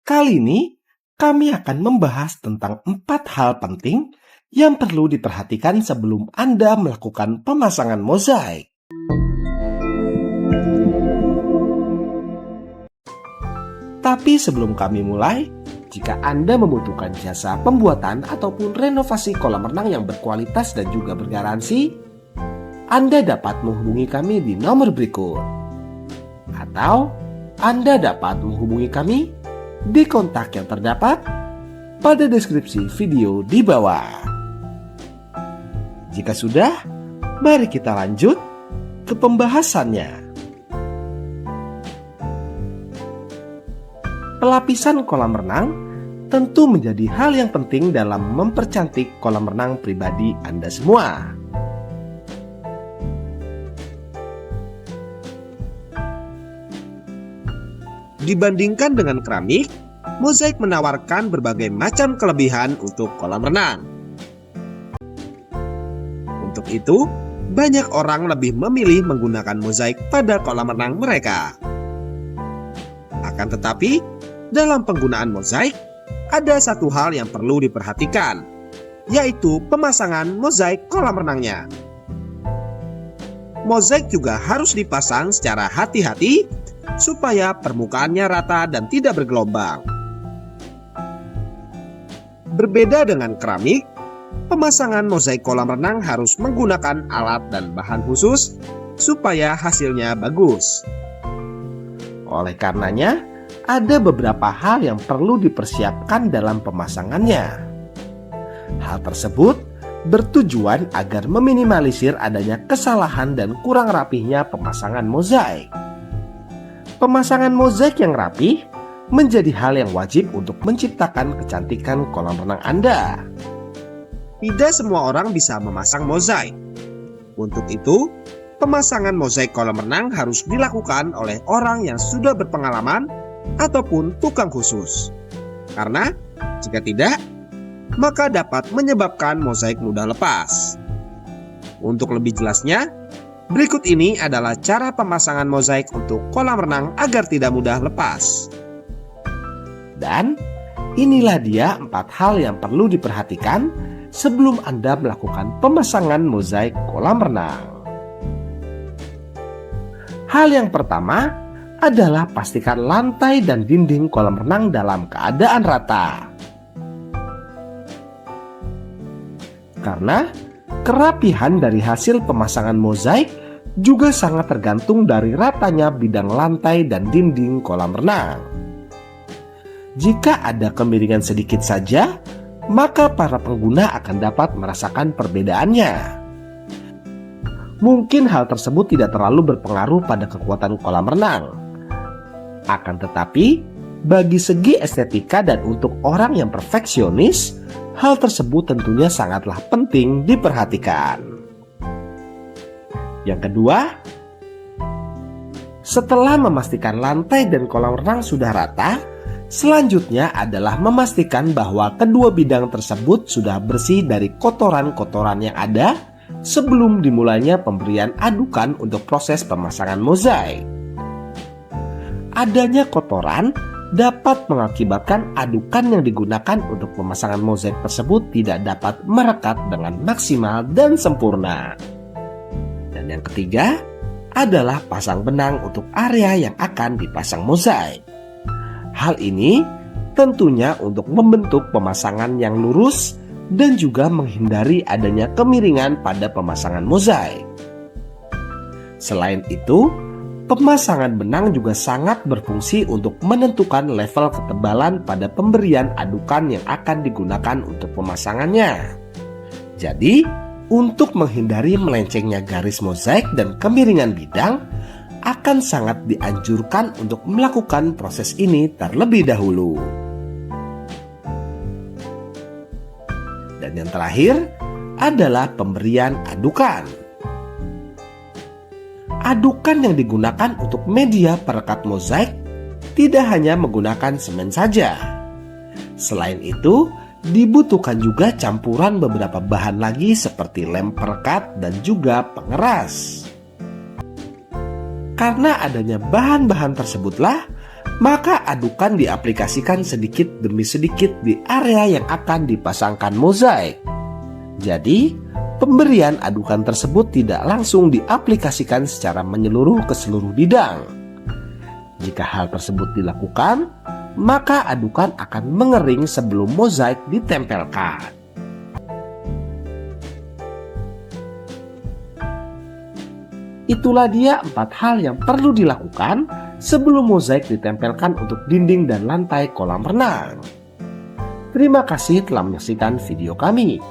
Kali ini kami akan membahas tentang 4 hal penting yang perlu diperhatikan sebelum Anda melakukan pemasangan mozaik. Tapi sebelum kami mulai, jika Anda membutuhkan jasa pembuatan ataupun renovasi kolam renang yang berkualitas dan juga bergaransi, Anda dapat menghubungi kami di nomor berikut. Atau Anda dapat menghubungi kami di kontak yang terdapat pada deskripsi video di bawah. Jika sudah, mari kita lanjut ke pembahasannya. Pelapisan kolam renang tentu menjadi hal yang penting dalam mempercantik kolam renang pribadi Anda semua. Dibandingkan dengan keramik, mozaik menawarkan berbagai macam kelebihan untuk kolam renang. Untuk itu, banyak orang lebih memilih menggunakan mozaik pada kolam renang mereka. Akan tetapi, dalam penggunaan mozaik, ada satu hal yang perlu diperhatikan, yaitu pemasangan mozaik kolam renangnya. Mozaik juga harus dipasang secara hati-hati supaya permukaannya rata dan tidak bergelombang. Berbeda dengan keramik, pemasangan mozaik kolam renang harus menggunakan alat dan bahan khusus supaya hasilnya bagus. Oleh karenanya, ada beberapa hal yang perlu dipersiapkan dalam pemasangannya. Hal tersebut bertujuan agar meminimalisir adanya kesalahan dan kurang rapihnya pemasangan mozaik. Pemasangan mozaik yang rapih menjadi hal yang wajib untuk menciptakan kecantikan kolam renang Anda. Tidak semua orang bisa memasang mozaik. Untuk itu, pemasangan mozaik kolam renang harus dilakukan oleh orang yang sudah berpengalaman ataupun tukang khusus. Karena jika tidak, maka dapat menyebabkan mozaik mudah lepas. Untuk lebih jelasnya, berikut ini adalah cara pemasangan mozaik untuk kolam renang agar tidak mudah lepas. Dan inilah dia 4 hal yang perlu diperhatikan sebelum Anda melakukan pemasangan mozaik kolam renang. Hal yang pertama adalah pastikan lantai dan dinding kolam renang dalam keadaan rata. Karena kerapihan dari hasil pemasangan mozaik juga sangat tergantung dari ratanya bidang lantai dan dinding kolam renang. Jika ada kemiringan sedikit saja, maka para pengguna akan dapat merasakan perbedaannya. Mungkin hal tersebut tidak terlalu berpengaruh pada kekuatan kolam renang. Akan tetapi, bagi segi estetika dan untuk orang yang perfeksionis, hal tersebut tentunya sangatlah penting diperhatikan. Yang kedua, setelah memastikan lantai dan kolam renang sudah rata, selanjutnya adalah memastikan bahwa kedua bidang tersebut sudah bersih dari kotoran-kotoran yang ada sebelum dimulainya pemberian adukan untuk proses pemasangan mozaik. Adanya kotoran dapat mengakibatkan adukan yang digunakan untuk pemasangan mozaik tersebut tidak dapat merekat dengan maksimal dan sempurna. Dan yang ketiga adalah pasang benang untuk area yang akan dipasang mozaik. Hal ini tentunya untuk membentuk pemasangan yang lurus dan juga menghindari adanya kemiringan pada pemasangan mozaik. Selain itu, pemasangan benang juga sangat berfungsi untuk menentukan level ketebalan pada pemberian adukan yang akan digunakan untuk pemasangannya. Jadi, untuk menghindari melencengnya garis mozaik dan kemiringan bidang, akan sangat dianjurkan untuk melakukan proses ini terlebih dahulu. Dan yang terakhir adalah pemberian adukan. Adukan yang digunakan untuk media perekat mozaik tidak hanya menggunakan semen saja. Selain itu, dibutuhkan juga campuran beberapa bahan lagi seperti lem perekat dan juga pengeras. Karena adanya bahan-bahan tersebutlah, Maka adukan diaplikasikan sedikit demi sedikit di area yang akan dipasangkan mozaik. Jadi, pemberian adukan tersebut tidak langsung diaplikasikan secara menyeluruh ke seluruh bidang. Jika hal tersebut dilakukan, maka adukan akan mengering sebelum mozaik ditempelkan. Itulah dia 4 hal yang perlu dilakukan sebelum mozaik ditempelkan untuk dinding dan lantai kolam renang. Terima kasih telah menyaksikan video kami.